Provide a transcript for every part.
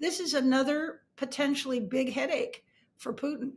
this is another potentially big headache for Putin.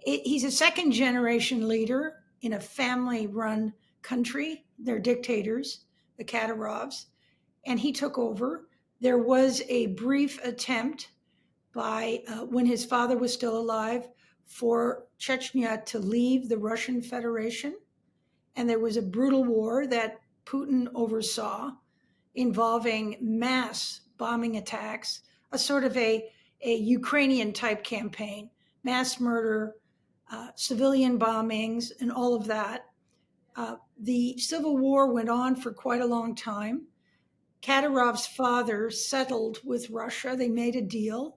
He's a second generation leader in a family run country. They're dictators, the Kadyrovs, and he took over. There was a brief attempt by when his father was still alive for Chechnya to leave the Russian Federation. And there was a brutal war that Putin oversaw involving mass bombing attacks, a sort of a Ukrainian type campaign, mass murder, civilian bombings, and all of that. The civil war went on for quite a long time. Kadyrov's father settled with Russia. They made a deal,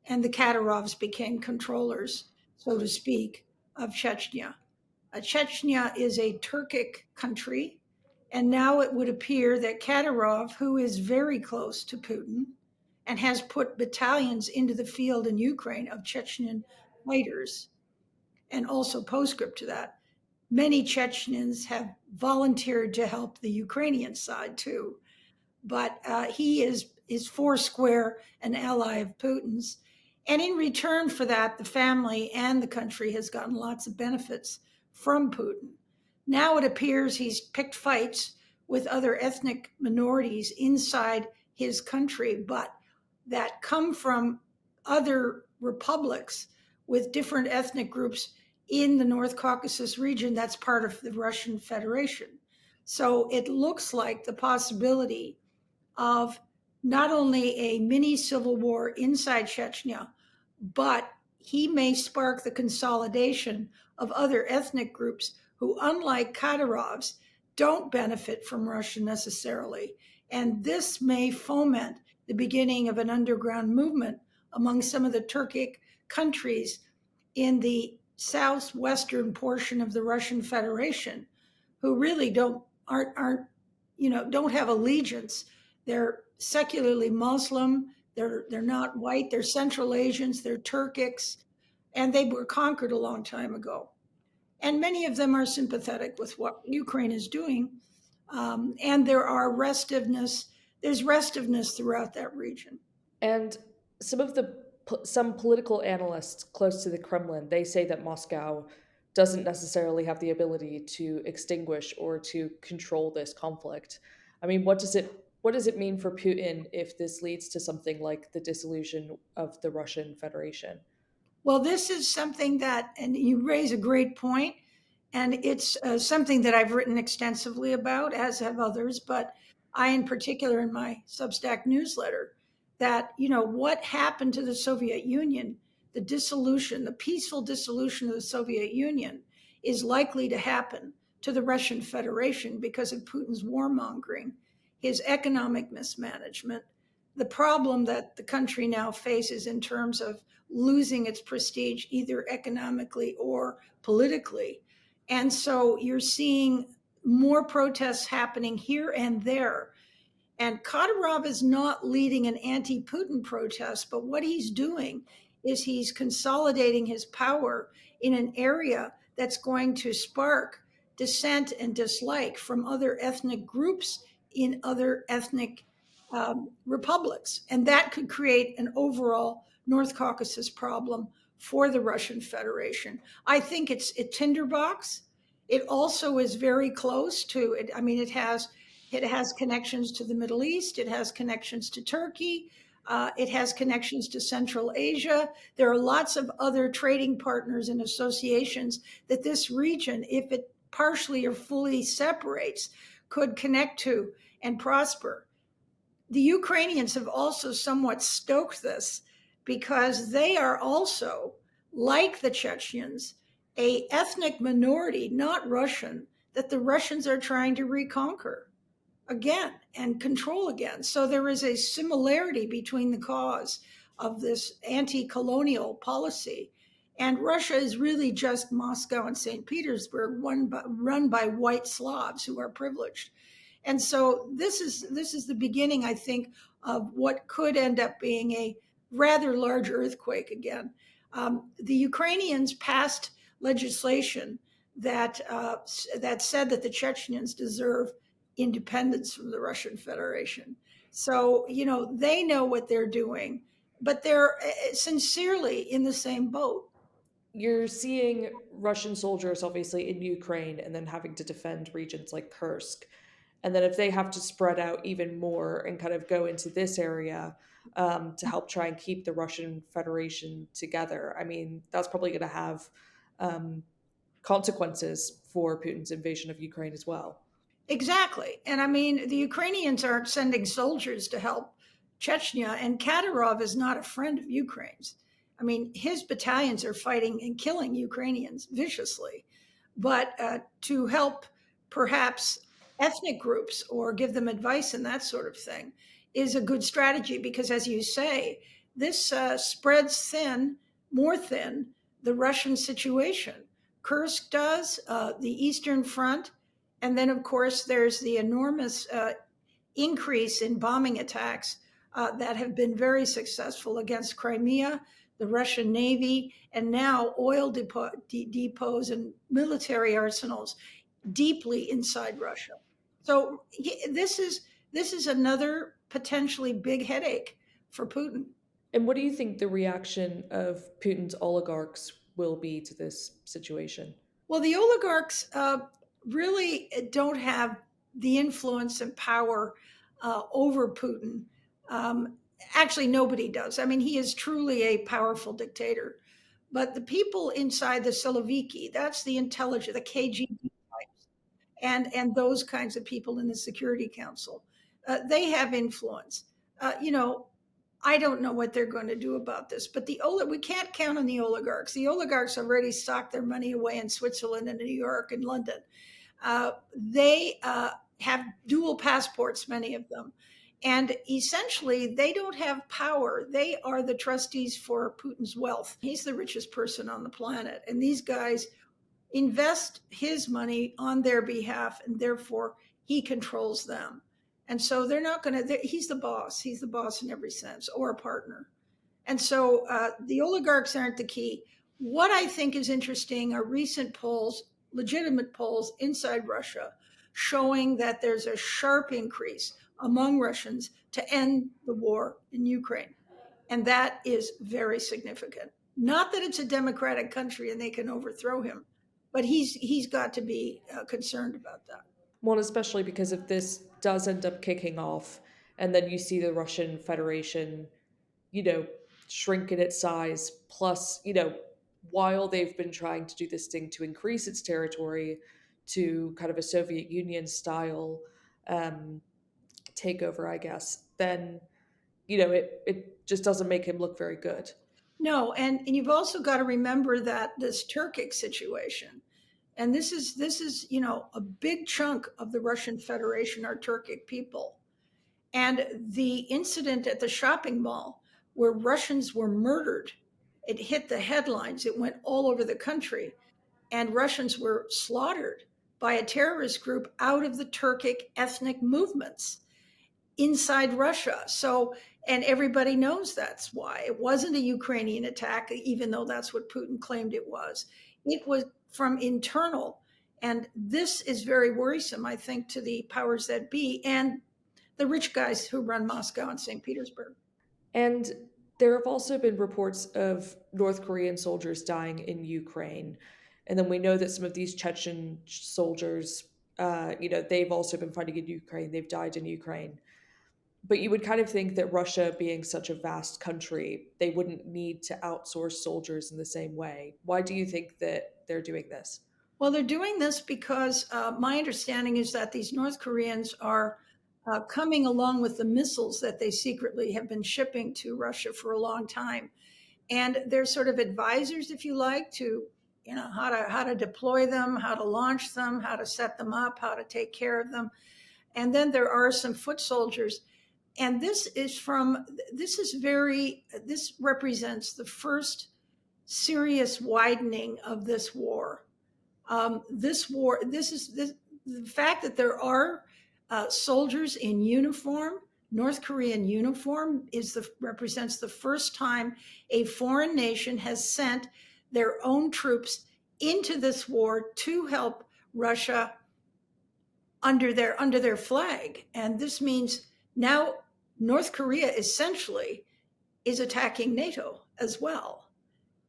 and the Kadyrovs became controllers, so to speak, of Chechnya. Chechnya is a Turkic country, and now it would appear that Kadyrov, who is very close to Putin and has put battalions into the field in Ukraine of Chechen fighters, and also postscript to that, many Chechens have volunteered to help the Ukrainian side too. But he is foursquare an ally of Putin's. And in return for that, the family and the country has gotten lots of benefits from Putin. Now it appears he's picked fights with other ethnic minorities inside his country, but that come from other republics with different ethnic groups in the North Caucasus region that's part of the Russian Federation. So it looks like the possibility of not only a mini civil war inside Chechnya, but he may spark the consolidation of other ethnic groups who, unlike Kadyrovs, don't benefit from Russia necessarily. And this may foment the beginning of an underground movement among some of the Turkic countries in the southwestern portion of the Russian Federation, who really don't have allegiance. They're secularly Muslim. They're not white. They're Central Asians. They're Turkics, and they were conquered a long time ago. And many of them are sympathetic with what Ukraine is doing. And there's restiveness throughout that region. And some political analysts close to the Kremlin, they say that Moscow doesn't necessarily have the ability to extinguish or to control this conflict. I mean, what does it mean for Putin if this leads to something like the dissolution of the Russian Federation? Well, this is something that, and you raise a great point, and it's something that I've written extensively about, as have others, but I, in particular, in my Substack newsletter, that, what happened to the Soviet Union, the dissolution, the peaceful dissolution of the Soviet Union is likely to happen to the Russian Federation because of Putin's warmongering, his economic mismanagement, the problem that the country now faces in terms of losing its prestige, either economically or politically. And so you're seeing more protests happening here and there. And Kadyrov is not leading an anti-Putin protest, but what he's doing is he's consolidating his power in an area that's going to spark dissent and dislike from other ethnic groups in other ethnic republics. And that could create an overall North Caucasus problem for the Russian Federation. I think it's a tinderbox. It also is very close to it. I mean, it has connections to the Middle East. It has connections to Turkey. It has connections to Central Asia. There are lots of other trading partners and associations that this region, if it partially or fully separates, could connect to and prosper. The Ukrainians have also somewhat stoked this because they are also, like the Chechens, a ethnic minority, not Russian, that the Russians are trying to reconquer again and control again. So there is a similarity between the cause of this anti-colonial policy. And Russia is really just Moscow and St. Petersburg, run by white Slavs who are privileged. And so this is the beginning, I think, of what could end up being a rather large earthquake again. The Ukrainians passed legislation that said that the Chechens deserve independence from the Russian Federation. So, they know what they're doing. but they're sincerely in the same boat. You're seeing Russian soldiers obviously in Ukraine and then having to defend regions like Kursk. And then if they have to spread out even more and kind of go into this area to help try and keep the Russian Federation together, I mean, that's probably going to have um, consequences for Putin's invasion of Ukraine as well. Exactly. And I mean, the Ukrainians aren't sending soldiers to help Chechnya, and Kadyrov is not a friend of Ukraine's. I mean, his battalions are fighting and killing Ukrainians viciously, but to help perhaps ethnic groups or give them advice and that sort of thing is a good strategy because, as you say, this spreads thin, more thin, the Russian situation. Kursk does, the Eastern Front, and then, of course, there's the enormous increase in bombing attacks that have been very successful against Crimea, the Russian Navy, and now oil depots and military arsenals deeply inside Russia. So this is another potentially big headache for Putin. And what do you think the reaction of Putin's oligarchs will be to this situation? Well, the oligarchs really don't have the influence and power over Putin. Um, Actually, nobody does. I mean, he is truly a powerful dictator. But the people inside the Siloviki, that's the intelligence, the KGB types, and those kinds of people in the Security Council, they have influence. You know, I don't know what they're going to do about this, but we can't count on the oligarchs. The oligarchs already stocked their money away in Switzerland and New York and London. They have dual passports, many of them, and essentially they don't have power. They are the trustees for Putin's wealth. He's the richest person on the planet, and these guys invest his money on their behalf, and therefore he controls them. And so they're not going to, he's the boss. He's the boss in every sense, or a partner. And so the oligarchs aren't the key. What I think is interesting are recent polls, legitimate polls inside Russia, showing that there's a sharp increase among Russians to end the war in Ukraine. And that is very significant. Not that it's a democratic country and they can overthrow him, but he's got to be concerned about that. Well, especially because if this does end up kicking off, and then you see the Russian Federation, you know, shrink in its size, plus, while they've been trying to do this thing to increase its territory to kind of a Soviet Union style um, takeover, I guess, then, it just doesn't make him look very good. No, and you've also got to remember that this Turkic situation, and this is a big chunk of the Russian Federation are Turkic people. And the incident at the shopping mall where Russians were murdered, it hit the headlines. It went all over the country, and Russians were slaughtered by a terrorist group out of the Turkic ethnic movements inside Russia. So, and everybody knows that's why. It wasn't a Ukrainian attack, even though that's what Putin claimed it was. It was from internal. And this is very worrisome, I think, to the powers that be and the rich guys who run Moscow and St. Petersburg. And there have also been reports of North Korean soldiers dying in Ukraine. And then we know that some of these Chechen soldiers, they've also been fighting in Ukraine. They've died in Ukraine. But you would kind of think that Russia, being such a vast country, they wouldn't need to outsource soldiers in the same way. Why do you think that they're doing this? Well, they're doing this because my understanding is that these North Koreans are coming along with the missiles that they secretly have been shipping to Russia for a long time. And they're sort of advisors, if you like, to how to deploy them, how to launch them, how to set them up, how to take care of them. And then there are some foot soldiers. And this represents the first serious widening of this war. The fact that there are soldiers in uniform, North Korean uniform, represents the first time a foreign nation has sent their own troops into this war to help Russia under their flag. And this means now North Korea essentially is attacking NATO as well,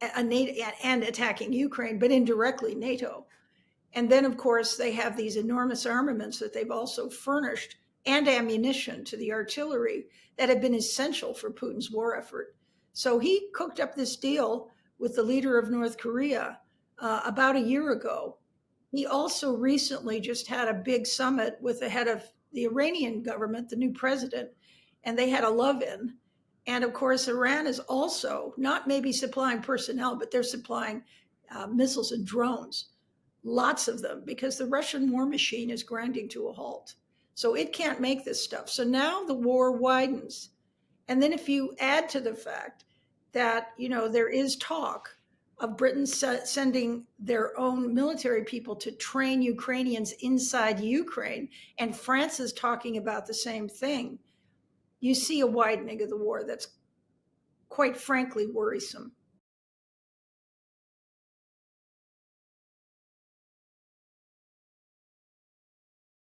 and attacking Ukraine, but indirectly NATO. And then, of course, they have these enormous armaments that they've also furnished and ammunition to the artillery that have been essential for Putin's war effort. So he cooked up this deal with the leader of North Korea about a year ago. He also recently just had a big summit with the head of the Iranian government, the new president, and they had a love-in. And of course, Iran is also not maybe supplying personnel, but they're supplying missiles and drones, lots of them, because the Russian war machine is grinding to a halt. So it can't make this stuff. So now the war widens. And then if you add to the fact that, there is talk of Britain sending their own military people to train Ukrainians inside Ukraine, and France is talking about the same thing, you see a widening of the war that's quite frankly worrisome.